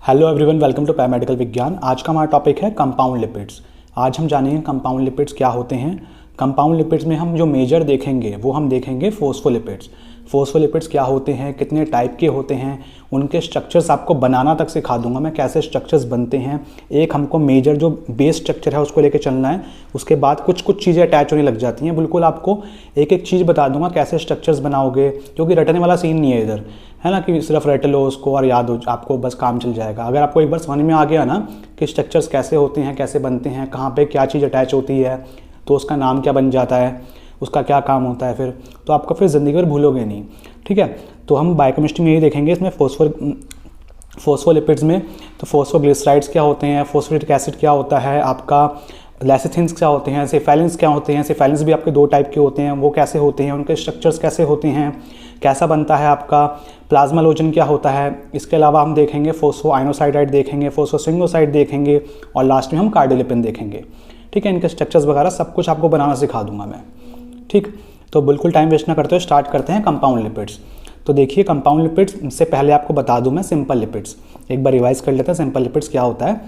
Hello everyone, welcome to paramedical विज्ञान। आज का हमारा टॉपिक है कंपाउंड लिपिड्स। आज हम जानेंगे कंपाउंड लिपिड्स क्या होते हैं। कंपाउंड लिपिड्स में हम जो मेजर देखेंगे वो हम देखेंगे फोस्फोलिपिड्स। फोस्फोलिपिड्स क्या होते हैं, कितने टाइप के होते हैं, उनके स्ट्रक्चर्स आपको बनाना तक सिखा दूंगा मैं, कैसे स्ट्रक्चर्स बनते हैं। एक हमको मेजर जो बेस स्ट्रक्चर है उसको लेके चलना है, उसके बाद कुछ कुछ चीज़ें अटैच होने लग जाती हैं। बिल्कुल आपको एक एक चीज़ बता दूंगा कैसे स्ट्रक्चर्स बनाओगे, क्योंकि रटने वाला सीन नहीं है इधर, है ना, कि सिर्फ रट लो उसको और याद हो आपको, बस काम चल जाएगा। अगर आपको एक बार समझ में आ गया ना कि स्ट्रक्चर्स कैसे होते हैं, कैसे बनते हैं, कहाँ पे क्या चीज़ अटैच होती है, तो उसका नाम क्या बन जाता है, उसका क्या काम होता है, फिर तो आपको फिर ज़िंदगी भर भूलोगे नहीं। ठीक है, तो हम बायोकेमिस्ट्री में यही देखेंगे। इसमें फोस्फोलिपिड्स में तो फोस्फोग्लिसराइड्स क्या होते हैं, फोस्फोरिक एसिड क्या होता है, आपका लेसिथिन्स क्या होते हैं, सेफेलिन्स क्या होते हैं। सेफेलिन्स भी आपके दो टाइप के होते हैं, वो कैसे होते हैं, उनके स्ट्रक्चर्स कैसे होते हैं, कैसा बनता है आपका प्लाज्मालोजन क्या होता है। इसके अलावा हम देखेंगे फोस्फो आइनोसाइडाइड देखेंगे, फोस्फोस्विंगोसाइड देखेंगे और लास्ट में हम कार्डियोलिपिन देखेंगे। ठीक है, इनके स्ट्रक्चर्स वगैरह सब कुछ आपको बनाना सिखा दूंगा मैं। ठीक, तो बिल्कुल टाइम वेस्ट ना करते हुए स्टार्ट करते हैं कंपाउंड लिपिड्स। तो देखिए, कंपाउंड लिपिड्स से पहले आपको बता दूं मैं सिंपल लिपिड्स। एक बार रिवाइज कर लेते हैं सिंपल लिपिड्स क्या होता है।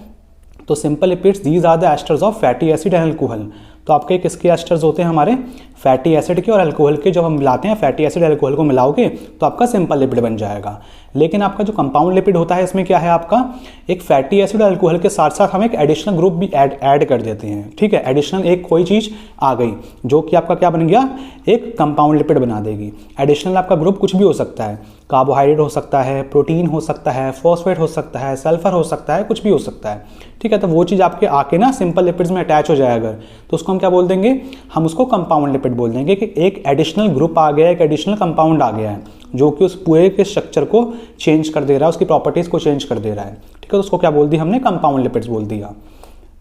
तो simple lipids these are the esters of fatty acid and alcohol. तो आपके किसके एस्टर्स होते हैं, हमारे फैटी एसिड के और अल्कोहल के। जब हम मिलाते हैं फैटी एसिड अल्कोहल को मिलाओगे तो आपका सिंपल लिपिड बन जाएगा। लेकिन आपका जो कंपाउंड लिपिड होता है इसमें क्या है, आपका एक फैटी एसिड और अल्कोहल के साथ साथ हम एक एडिशनल ग्रुप भी ऐड कर देते हैं। ठीक है, एडिशनल एक कोई चीज़ आ गई जो कि आपका क्या बन गया, एक कंपाउंड लिपिड बना देगी। एडिशनल आपका ग्रुप कुछ भी हो सकता है, कार्बोहाइड्रेट हो सकता है, प्रोटीन हो सकता है, फॉस्फेट हो सकता है, सल्फर हो सकता है, कुछ भी हो सकता है। ठीक है, तो वो चीज़ आपके आके ना सिंपल लिपिड्स में अटैच हो जाए अगर, तो उसको हम क्या बोल देंगे, हम उसको कंपाउंड लिपिड बोल देंगे कि एक एडिशनल ग्रुप आ गया, एक एडिशनल कंपाउंड आ गया है जो कि उस पूरे के स्ट्रक्चर को चेंज कर दे रहा है, उसकी प्रॉपर्टीज़ को चेंज कर दे रहा है। ठीक है, तो उसको क्या बोल दिया हमने, कंपाउंड लिपिड्स बोल दिया।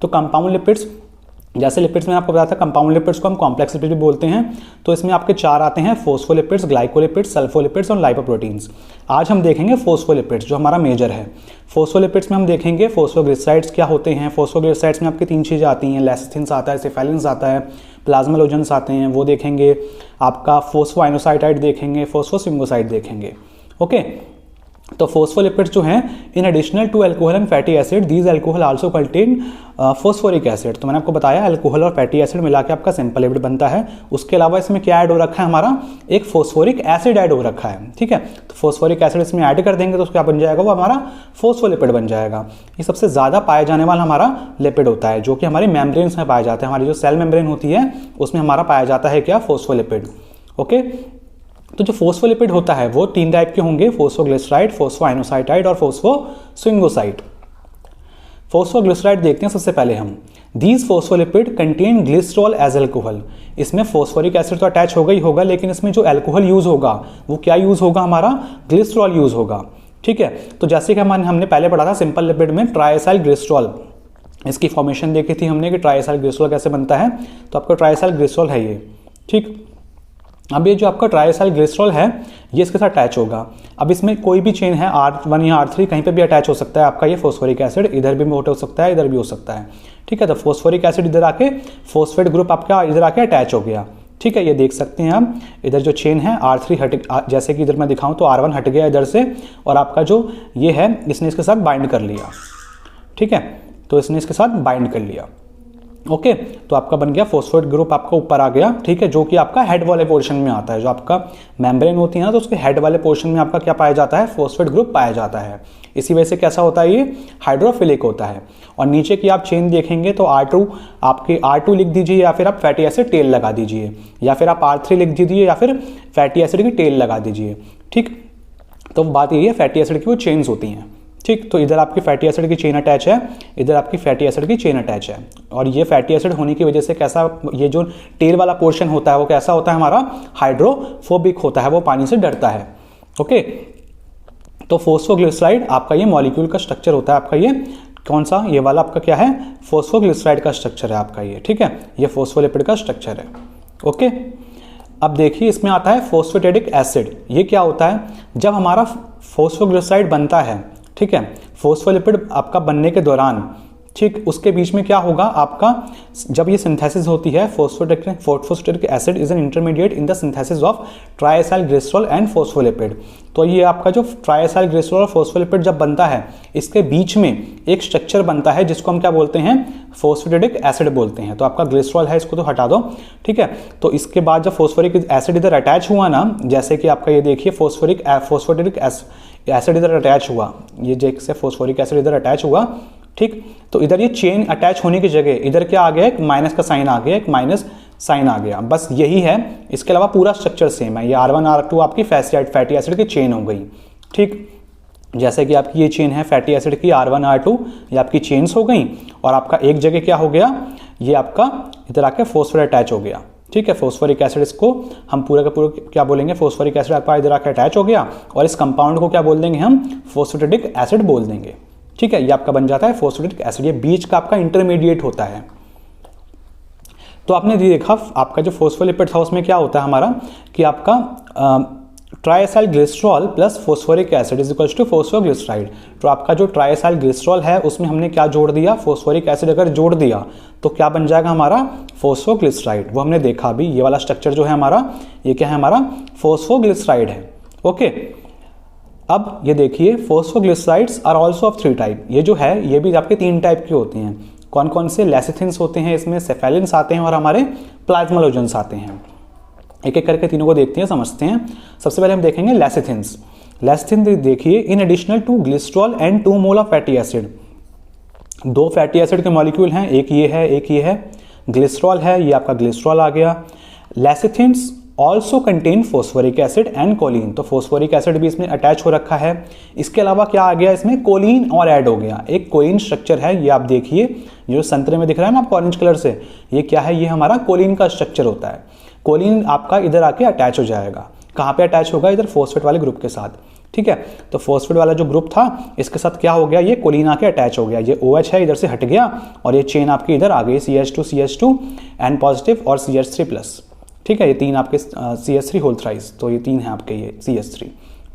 तो कंपाउंड लिपिड्स, जैसे लिपिड्स में आपको बताया था, कंपाउंड लिपिड्स को हम कॉम्प्लेक्स लिपिड भी बोलते हैं। तो इसमें आपके चार आते हैं, फोस्फोलिपिड्स, ग्लाइकोलिपिड्स, सल्फोलिपिड्स और लाइपोप्रोटीन्स। आज हम देखेंगे फोस्फोलिपिड्स जो हमारा मेजर है। फोस्फोलिपिड्स में हम देखेंगे फोस्फोग्लिसराइड्स क्या होते हैं। फोस्फोग्लिसराइड्स में आपकी तीन चीज़ें आती हैं, लेसिथिन्स आता है, सेफेलिन्स आता है, प्लाज्मालोजन्स आते हैं, वो देखेंगे। आपका फोस्फो आइनोसाइडाइड देखेंगे, फोस्फोस्विंगोसाइड देखेंगे। ओके, तो फोस्फोलिपिड्स जो हैं, in additional to alcohol and fatty acid, these alcohol also contain phosphoric acid. तो मैंने आपको बताया अल्कोहल और फैटी एसिड मिला के आपका सिंपल लिपिड बनता है। उसके अलावा इसमें क्या ऐड हो रखा है, हमारा एक फोस्फोरिक एसिड ऐड हो रखा है। ठीक है, तो फोस्फोरिक एसिड इसमें ऐड कर देंगे तो क्या बन जाएगा, वो हमारा फोस्फोलिपिड बन जाएगा। ये सबसे ज़्यादा पाया जाने वाला हमारा लिपिड होता है, जो कि हमारी मेम्ब्रेन्स में पाया जाता है। हमारी जो सेल मेम्ब्रेन होती है उसमें हमारा पाया जाता है क्या, फोस्फोलिपिड। ओके, तो जो फोस्फोलिपिड होता है वो तीन टाइप के होंगे, फोस्फोग्लिसराइड, फोस्फोआइनोसाइडाइड और फोस्फोस्विंगोसाइड। फोस्फोग्लिसराइड देखते हैं सबसे पहले हम। These phospholipid contain glycerol as alcohol. इसमें फोस्फोरिक एसिड तो अटैच होगा ही होगा, लेकिन इसमें जो अल्कोहल यूज होगा वो क्या यूज होगा, हमारा ग्लिसरॉल यूज होगा। ठीक है, तो जैसे कि हमने पहले पढ़ा था सिंपल लिपिड में ट्राइएसाइल ग्लिसरॉल, इसकी फॉर्मेशन देखी थी हमने कि ट्राइएसाइल ग्लिसरॉल कैसे बनता है। तो आपका ट्राइएसाइल ग्लिसरॉल है ये। ठीक, अब ये जो आपका ट्राइएसाइल ग्लिसरॉल है ये इसके साथ अटैच होगा। अब इसमें कोई भी चेन है, R1 या R3 कहीं पे भी अटैच हो सकता है आपका ये फोस्फोरिक एसिड, इधर भी हो सकता है, इधर भी हो सकता है। ठीक है, तो फोस्फोरिक एसिड इधर आके फोस्फेट ग्रुप आपका इधर आके अटैच हो गया। ठीक है, ये देख सकते हैं आप, इधर जो चेन है R3 हट, जैसे कि इधर मैं दिखाऊं तो R1 हट गया इधर से, और आपका जो ये है इसने इसके साथ बाइंड कर लिया। ठीक है, तो इसने इसके साथ बाइंड कर लिया। ओके, तो आपका बन गया फोस्फेट ग्रुप, आपका ऊपर आ गया। ठीक है, जो कि आपका हेड वाले पोर्शन में आता है, जो आपका मेम्ब्रेन होती है ना, तो उसके हेड वाले पोर्शन में आपका क्या पाया जाता है, फोस्फेट ग्रुप पाया जाता है। इसी वजह से कैसा होता है, ये हाइड्रोफिलिक होता है। और नीचे की आप चेन देखेंगे तो R2, आपके R2 लिख दीजिए, या फिर आप फैटी एसिड टेल लगा दीजिए, या फिर आप R3 लिख दीजिए, या फिर फैटी एसिड की टेल लगा दीजिए। ठीक, तो बात यही है, फैटी एसिड की वो चेन्स होती हैं। ठीक, तो इधर आपकी फैटी एसिड की चेन अटैच है, इधर आपकी फैटी एसिड की चेन अटैच है। और ये फैटी एसिड होने की वजह से कैसा, ये जो टेल वाला पोर्शन होता है वो कैसा होता है, हमारा हाइड्रोफोबिक होता है, वो पानी से डरता है। ओके, तो फोस्फोग्लिसराइड आपका ये मॉलिक्यूल का स्ट्रक्चर होता है। आपका ये कौन सा, ये वाला आपका क्या है, फोस्फोग्लिसराइड का स्ट्रक्चर है आपका ये। ठीक है, ये फोस्फोलिपिड का स्ट्रक्चर है। ओके, अब देखिए इसमें आता है फोस्फेटिडिक एसिड। ये क्या होता है, जब हमारा फोस्फोग्लिसराइड बनता है, ठीक है, फोस्फोलिपिड आपका बनने के दौरान, ठीक, उसके बीच में क्या होगा आपका, जब ये सिंथेसिस होती है, phosphatidic acid is an intermediate in the synthesis of triacylglycerol and phospholipid. तो ये आपका जो ट्राइएसाइल ग्लिसरॉल और फॉस्फोलिपिड जब बनता है, इसके बीच में एक स्ट्रक्चर बनता है जिसको हम क्या बोलते हैं, फॉस्फेटिक एसिड बोलते हैं। तो आपका ग्लिसरॉल है, इसको तो हटा दो, ठीक है। तो इसके बाद जब फॉस्फोरिक एसिड इधर अटैच हुआ ना, जैसे कि आपका ये देखिए फॉस्फेटिक एसिड इधर अटैच हुआ, ये जैसे फॉस्फोरिक एसिड इधर अटैच हुआ, ठीक। तो इधर ये चेन अटैच होने की जगह इधर क्या आ गया, एक माइनस का साइन आ गया, एक माइनस साइन आ गया, बस यही है। इसके अलावा पूरा स्ट्रक्चर सेम है। ये R1 R2 आपकी फैटी एसिड की चेन हो गई, ठीक। जैसे कि आपकी ये चेन है फैटी एसिड की R1 R2, ये आपकी चेन्स हो गई, और आपका एक जगह क्या हो गया, ये आपका इधर आके फॉस्फोरेट अटैच हो गया, ठीक है। फॉस्फोरिक एसिड, इसको हम पूरा का पूरा क्या बोलेंगे, फॉस्फोरिक एसिड आपका इधर आके अटैच हो गया, और इस कंपाउंड को क्या बोल देंगे हम, फॉस्फेटिक एसिड बोल देंगे, ठीक है। ये आपका बन जाता है फॉस्फेटिक एसिड, ये बीच का आपका इंटरमीडिएट होता है। तो आपने देखा आपका जो फॉस्फोलिपिड था उसमें क्या होता है हमारा, कि आपका triacylglycerol plus phosphoric acid is equals to phosphoglyceride. तो आपका जो ट्राइएसाइल ग्लिसरॉल है उसमें हमने क्या जोड़ दिया, फॉस्फोरिक एसिड अगर जोड़ दिया तो क्या बन जाएगा हमारा, फॉस्फोग्लिसराइड। वो हमने देखा अभी, ये वाला स्ट्रक्चर जो है हमारा, ये क्या है हमारा, फॉस्फोग्लिसराइड है, ओके। अब ये देखिए phosphoglycerides are also of 3 type. ये जो है ये भी आपके 3 टाइप के होते हैं। कौन कौन से, लेसिथिन्स होते हैं इसमें, सेफेलिन्स आते हैं और हमारे प्लाज्मोलोजेंस आते हैं। एक एक करके तीनों को देखते हैं, समझते हैं। सबसे पहले हम देखेंगे लेसिथिन्स। लेसिथिन देखिए, in additional to glycerol and 2 mole of fatty acid, 2 fatty acid के मॉलिक्यूल हैं, एक ये है एक ये है, ग्लिसरॉल है, ये आपका ग्लिसरॉल आ गया। Lecithins also contain phosphoric acid and choline, तो फॉस्फोरिक एसिड भी इसमें अटैच हो रखा है। इसके अलावा क्या आ गया इसमें, कोलिन और ऐड हो गया, एक कोलिन स्ट्रक्चर है, ये आप देखिए जो संतरे में दिख रहा है ना आपको ऑरेंज कलर से, ये क्या है, ये हमारा कोलिन का स्ट्रक्चर होता है। कोलिन आपका इधर आके अटैच हो जाएगा, कहाँ पे अटैच होगा, इधर फॉस्फेट वाले ग्रुप के साथ, ठीक है। तो फॉस्फेट वाला जो ग्रुप था इसके साथ क्या हो गया, ये कोलिन आके अटैच हो गया, ये OH है इधर से हट गया, और ये चेन आपकी इधर आ गई, CH2 N पॉजिटिव और CH3+, ठीक है। ये 3 आपके CH3 होल थ्राइस, तो ये 3 है आपके ये CH3,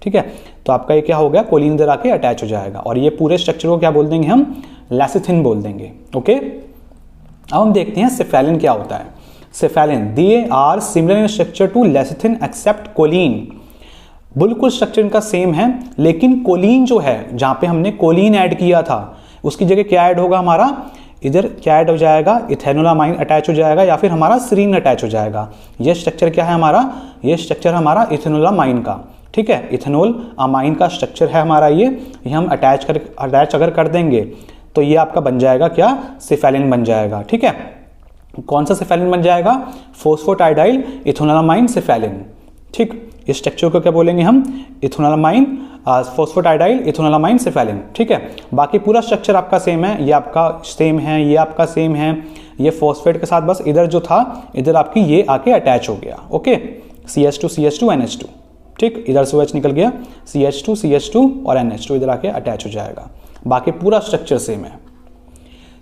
ठीक है। तो आपका ये क्या हो गया, कोलिन इधर आके अटैच हो जाएगा, और ये पूरे स्ट्रक्चर को क्या बोल देंगे हम, लेसिथिन बोल देंगे, ओके। अब हम देखते हैं सेफेलिन क्या होता है। Cephalin, they are similar in structure to lecithin except choline. बिल्कुल स्ट्रक्चर इनका सेम है, लेकिन कोलिन जो है, जहां पे हमने कोलिन ऐड किया था उसकी जगह क्या ऐड होगा हमारा, इधर क्या ऐड हो जाएगा, इथेनोलामाइन अटैच हो जाएगा, या फिर हमारा सीरीन अटैच हो जाएगा। ये स्ट्रक्चर क्या है हमारा, ये स्ट्रक्चर हमारा इथेनोलामाइन का, ठीक है। इथेनॉल अमाइन का स्ट्रक्चर है हमारा, ये हम अटैच अगर कर देंगे तो ये आपका बन जाएगा क्या, सेफेलिन बन जाएगा, ठीक है। कौन सा सेफेलिन बन जाएगा, फॉस्फोटाइडाइल इथेनोलामाइन सेफेलिन, ठीक। इस स्ट्रक्चर को क्या बोलेंगे हम, इथेनोलामाइन फॉस्फोटाइडाइल इथेनोलामाइन सेफेलिन, ठीक है। बाकी पूरा स्ट्रक्चर आपका सेम है, ये आपका सेम है, ये आपका सेम है, ये फॉस्फेट के साथ बस इधर जो था इधर आपकी ये आके अटैच हो गया, ओके। CH2 NH2, ठीक, इधर से OH निकल गया, CH2 और NH2 इधर आके अटैच हो जाएगा, बाकी पूरा स्ट्रक्चर सेम है।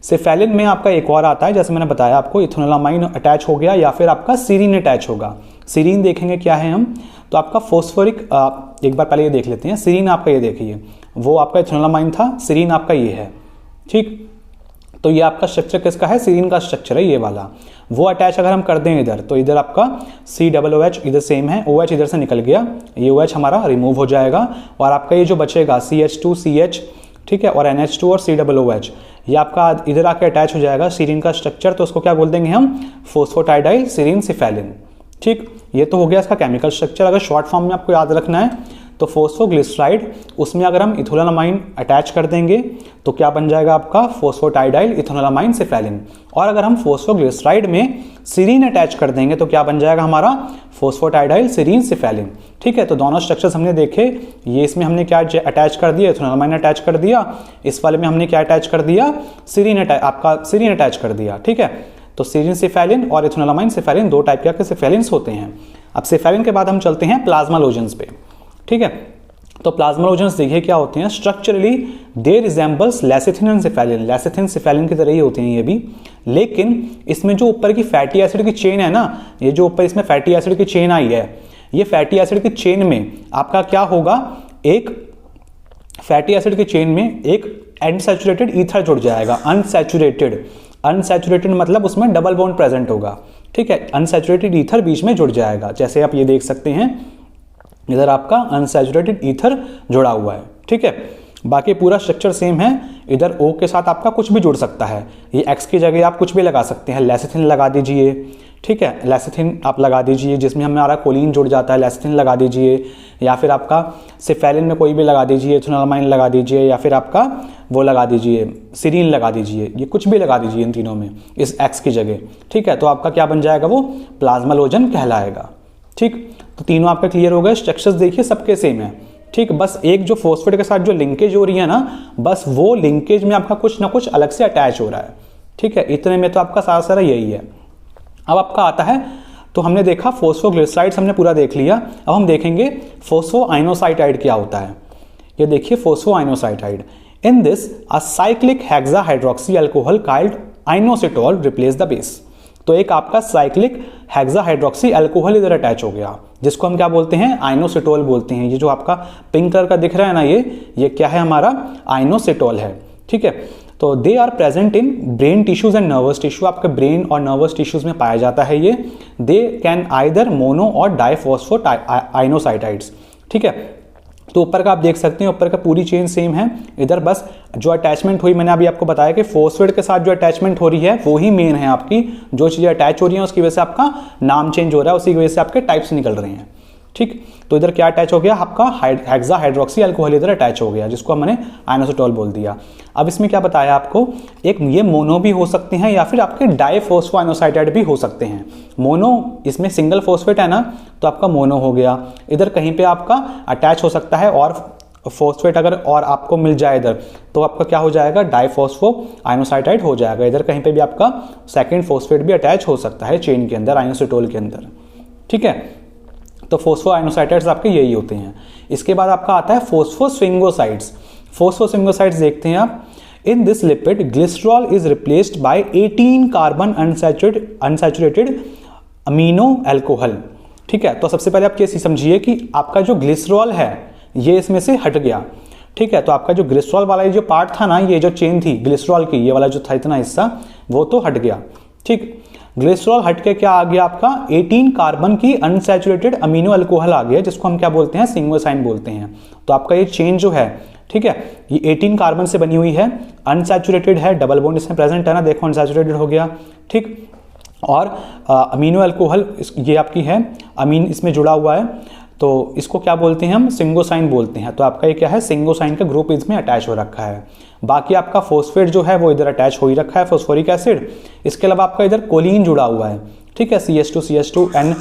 सेफेलिन में आपका एक और आता है, जैसे मैंने बताया आपको, इथेनोलामाइन अटैच हो गया या फिर आपका सीरीन अटैच होगा। सीरीन देखेंगे क्या है हम, तो आपका फॉस्फोरिक, एक बार पहले ये देख लेते हैं। सीरीन आपका ये देखिए, वो आपका इथेनोलामाइन था, सीरीन आपका ये है, ठीक। तो ये आपका स्ट्रक्चर किसका है, सीरीन का स्ट्रक्चर है ये वाला। वो अटैच अगर हम कर दें इधर, तो इधर आपका COOH इधर सेम है, OH इधर से निकल गया, ये OH हमारा रिमूव हो जाएगा, और आपका ये जो बचेगा CH2 CH, ठीक है, और NH2 और COOH, ये आपका इधर आके अटैच हो जाएगा, सीरीन का स्ट्रक्चर, तो उसको क्या बोल देंगे हम, फॉस्फोटाइडाइल सीरीन सेफेलिन, ठीक। ये तो हो गया इसका केमिकल स्ट्रक्चर। अगर शॉर्ट फॉर्म में आपको याद रखना है तो फॉस्फोग्लिसराइड, उसमें अगर हम इथेनोलामाइन अटैच कर देंगे तो क्या बन जाएगा आपका, फॉस्फोटाइडाइल इथेनोलामाइन सेफेलिन। और अगर हम फॉस्फोग्लिसराइड में सीरीन अटैच कर देंगे तो क्या बन जाएगा हमारा, फॉस्फोटाइडाइल सीरीन सेफेलिन, ठीक है। तो दोनों स्ट्रक्चर्स हमने देखे, ये इसमें हमने क्या अटैच कर दिया, इथेनोलामाइन अटैच कर दिया, इस वाले में हमने क्या अटैच कर दिया, सीरीन अटैच कर दिया, ठीक है। तो सीरीन सेफेलिन और इथेनोलामाइन सेफेलिन 2 टाइप के सेफेलिन्स होते हैं। अब सेफेलिन के बाद हम चलते हैं प्लाज्मालोजेंस पे, ठीक है। तो प्लाज्मालोजेंस देखिए क्या होते हैं, structurally they resembles lecithin and cephalin, lecithin cephalin की तरह ही होते हैं ये भी, लेकिन इसमें जो ऊपर की फैटी एसिड की चेन है ना, ये जो ऊपर इसमें फैटी एसिड की चेन आई है, ये फैटी एसिड की चेन में आपका क्या होगा, एक फैटी एसिड की चेन में एक अनसैचुरेटेड ईथर जुड़ जाएगा। अनसैचुरेटेड मतलब उसमें डबल बॉन्ड प्रेजेंट होगा, ठीक है। अनसैचुरेटेड ईथर बीच में जुड़ जाएगा, जैसे आप ये देख सकते हैं इधर आपका अनसैचुरेटेड ईथर जुड़ा हुआ है, ठीक है। बाकी पूरा स्ट्रक्चर सेम है, इधर O के साथ आपका कुछ भी जुड़ सकता है, ये X की जगह आप कुछ भी लगा सकते हैं, लेसिथिन लगा दीजिए, ठीक है। लेसिथिन आप लगा दीजिए, जिसमें हमारा कोलिन जुड़ जाता है, लेसिथिन लगा दीजिए, या फिर आपका सिफेलिन में कोई भी लगा दीजिए, एथेनोलामाइन लगा दीजिए, या फिर आपका वो लगा दीजिए सिरीन लगा दीजिए, ये कुछ भी लगा दीजिए इन तीनों में इस X की जगह, ठीक है। तो आपका क्या बन जाएगा, वो प्लाज्मालोजन कहलाएगा, ठीक। तो तीनों आपके क्लियर हो गए। स्ट्रक्चर्स देखिए सबके सेम है, ठीक। बस एक जो फॉस्फेट के साथ जो लिंकेज हो रही है ना, बस वो लिंकेज में आपका कुछ ना कुछ अलग से अटैच हो रहा है, ठीक है। इतने में तो आपका सारा यही है। अब आपका आता है, तो हमने देखा फॉस्फोग्लिसराइड्स हमने पूरा देख लिया। अब हम देखेंगे फोस्फोआइनोसाइटाइड क्या होता है। ये देखिए phosphoinositide, in this a cyclic hexahydroxy alcohol called inositol replace the base. तो एक आपका साइक्लिक हेक्साहाइड्रोक्सी अल्कोहल इधर अटैच हो गया, जिसको हम क्या बोलते हैं, आइनोसिटोल बोलते हैं। ये जो आपका पिंक कलर का दिख रहा है ना, ये क्या है, हमारा आइनोसिटोल है, ठीक है। तो they are present in brain tissues and nervous tissue, आपके ब्रेन और नर्वस टिश्यूज में पाया जाता है ये। दे कैन आइदर मोनो और डाइफॉस्फो आइनोसाइटाइड्स, ठीक है। तो ऊपर का आप देख सकते हैं, ऊपर का पूरी चेन सेम है। इधर बस जो अटैचमेंट हुई, मैंने अभी आपको बताया कि फॉस्फेट के साथ जो अटैचमेंट हो रही है वो ही मेन है आपकी। जो चीज़ें अटैच हो रही हैं उसकी वजह से आपका नाम चेंज हो रहा है, उसी की वजह से आपके टाइप्स निकल रहे हैं, ठीक। तो इधर क्या अटैच हो गया, आपका हेक्साहाइड्रोक्सी अल्कोहल इधर अटैच हो गया, जिसको हमने आइनोसिटोल बोल दिया। अब इसमें क्या बताया आपको, एक ये मोनो भी हो सकते हैं या फिर आपके डाइफॉस्फोआइनोसाइटाइड भी हो सकते हैं। मोनो, इसमें सिंगल फॉस्फेट है ना, तो आपका मोनो हो गया। इधर कहीं पे आपका अटैच हो सकता है और फॉस्फेट अगर और आपको मिल जाए इधर, तो आपका क्या हो जाएगा, डाइफॉस्फोआइनोसाइटाइड हो जाएगा। इधर कहीं पे भी आपका सेकंड फॉस्फेट भी अटैच हो सकता है चेन के अंदर, आइनोसिटोल के अंदर, ठीक है। तो फोस्फोआइनोसाइटाइड्स आपके यही होते हैं। इसके बाद आपका आता है फोस्फोस्विंगोसाइड्स। फोस्फोस्विंगोसाइड्स देखते हैं आप, in this lipid glycerol is replaced by 18 carbon unsaturated amino alcohol, ठीक है। तो सबसे पहले आप ये समझिए कि आपका जो ग्लिसरॉल है ये इसमें से हट गया, ठीक है। तो आपका जो ग्लिसरॉल वाला जो पार्ट था ना, ये जो चेन थी ग्लिसरॉल की, ये वाला जो था इतना हिस्सा, वो तो हट गया, ठीक। ग्लिसरॉल हट के क्या आ गया आपका, 18 कार्बन की अनसैचुरेटेड अमीनो अल्कोहल आ गया, जिसको हम क्या बोलते हैं, सिंगोसाइन बोलते हैं। तो आपका ये चेन जो है, ठीक है, ये 18 कार्बन से बनी हुई है, अनसैचुरेटेड है, डबल बॉन्ड इसमें प्रेजेंट है ना, देखो अनसैचुरेटेड हो गया, ठीक। और अमीनो अल्कोहल ये आपकी है, अमीन इसमें जुड़ा हुआ है, तो इसको क्या बोलते हैं हम, सिंगोसाइन बोलते हैं। तो आपका ये क्या है, सिंगोसाइन का ग्रुप इसमें अटैच हो रखा है। बाकी आपका फॉस्फेट जो है वो इधर अटैच हो ही रखा है, फॉस्फोरिक एसिड। इसके अलावा आपका इधर कोलिन जुड़ा हुआ है, ठीक है, CH2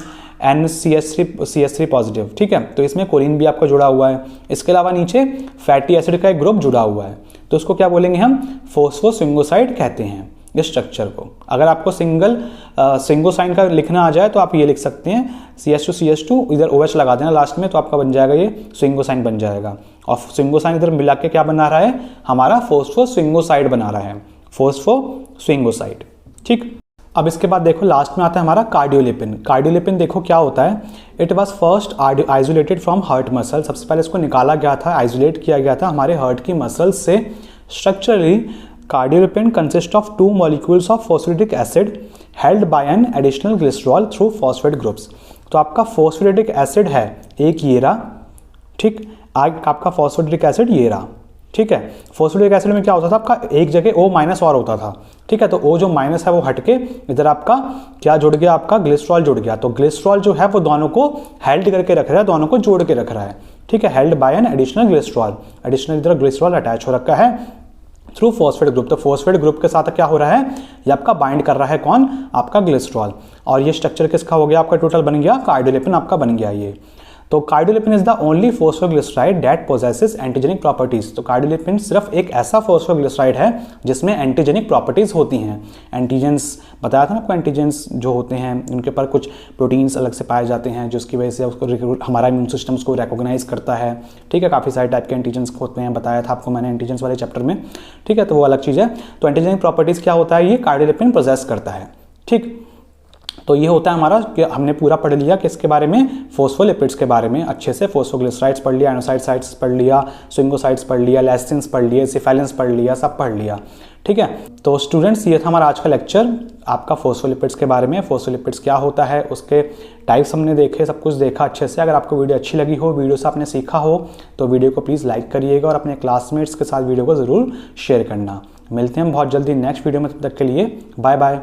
NCH3 पॉजिटिव, ठीक है। तो इसमें कोलिन भी आपका जुड़ा हुआ है। इसके अलावा नीचे फैटी एसिड का एक ग्रुप जुड़ा हुआ है, तो इसको क्या बोलेंगे हम, फोस्फोस्विंगोसाइड कहते हैं इस स्ट्रक्चर को। अगर आपको सिंगोसाइन का लिखना आ जाए तो आप ये लिख सकते हैं CH2 इधर OH लगा देना लास्ट में, तो आपका बन जाएगा ये स्विंगोसाइन बन जाएगा। और स्विंगोसाइन इधर मिला के क्या बना रहा है, हमारा फोस्फोस्विंगोसाइड बना रहा है, फोस्फोस्विंगोसाइड, ठीक। अब इसके बाद देखो लास्ट में आता है हमारा कार्डियोलिपिन। कार्डियोलिपिन देखो क्या होता है, it was first isolated from heart muscle. सबसे पहले इसको निकाला गया था, आइसोलेट किया गया था हमारे हार्ट की मसल्स से। Structurally cardiolipin consist of 2 molecules of phosphatic acid held by an additional glycerol through phosphate groups. तो आपका फॉस्फेटिक एसिड है एक ये रहा, ठीक, आपका फॉस्फेटिक एसिड ये रहा, ठीक है। फॉस्फेटिक एसिड में क्या होता था, आपका एक जगह O- और होता था, ठीक है। तो O जो माइनस है वो हट के इधर आपका क्या जुड़ गया, आपका ग्लिसरॉल जुड़ गया। तो ग्लिसरॉल जो है वो दोनों को हेल्ड करके रख रहा है, दोनों को जोड़ के रख रहा है, ठीक है, held by an additional glycerol. Additional इधर ग्लिसरॉल अटैच हो रखा है थ्रू फॉस्फेट ग्रुप। तो फॉस्फेट ग्रुप के साथ क्या हो रहा है, ये आपका बाइंड कर रहा है कौन, आपका ग्लिसरॉल। और ये स्ट्रक्चर किसका हो गया, आपका टोटल बन गया कार्डियोलिपिन आपका बन गया ये। तो cardiolipin is the only phosphoglyceride that possesses antigenic properties. तो कार्डियोलिपिन सिर्फ एक ऐसा फॉस्फोग्लिसराइड है जिसमें एंटीजेनिक प्रॉपर्टीज होती हैं। एंटीजेंस बताया था ना आपको, एंटीजेंस जो होते हैं उनके ऊपर कुछ प्रोटीन्स अलग से पाए जाते हैं, जिसकी वजह से उसको हमारा इम्यून सिस्टम उसको रिकॉग्नाइज करता है, ठीक है। काफ़ी सारे टाइप के एंटीजेंस होते हैं, बताया था आपको मैंने एंटीजेंस वाले चैप्टर में, ठीक है। तो वो अलग चीज़ है। तो एंटीजेनिक प्रॉपर्टीज क्या होता है, ये कार्डियोलिपिन पोजेस करता है, ठीक। तो ये होता है हमारा कि हमने पूरा पढ़ लिया किसके बारे में, फोस्फोलिपिड्स के बारे में अच्छे से। फोस्फोग्लिसराइड्स पढ़ लिया, एनोसाइड्स पढ़ लिया, स्विंगोसाइड्स पढ़ लिया, लेसिन्स पढ़ लिए, सिफेलिन्स पढ़ लिया, सब पढ़ लिया। ठीक है, तो स्टूडेंट्स ये था हमारा आज का लेक्चर आपका फोस्फोलिपिड्स के बारे में। फोस्फोलिपिड्स क्या होता है, उसके टाइप्स हमने देखे, सब कुछ देखा अच्छे से। अगर आपको वीडियो अच्छी लगी हो, वीडियो से आपने सीखा हो, तो वीडियो को प्लीज़ लाइक करिएगा और अपने क्लासमेट्स के साथ वीडियो को ज़रूर शेयर करना। मिलते हैं हम बहुत जल्दी नेक्स्ट वीडियो में, तब तक के लिए बाय बाय।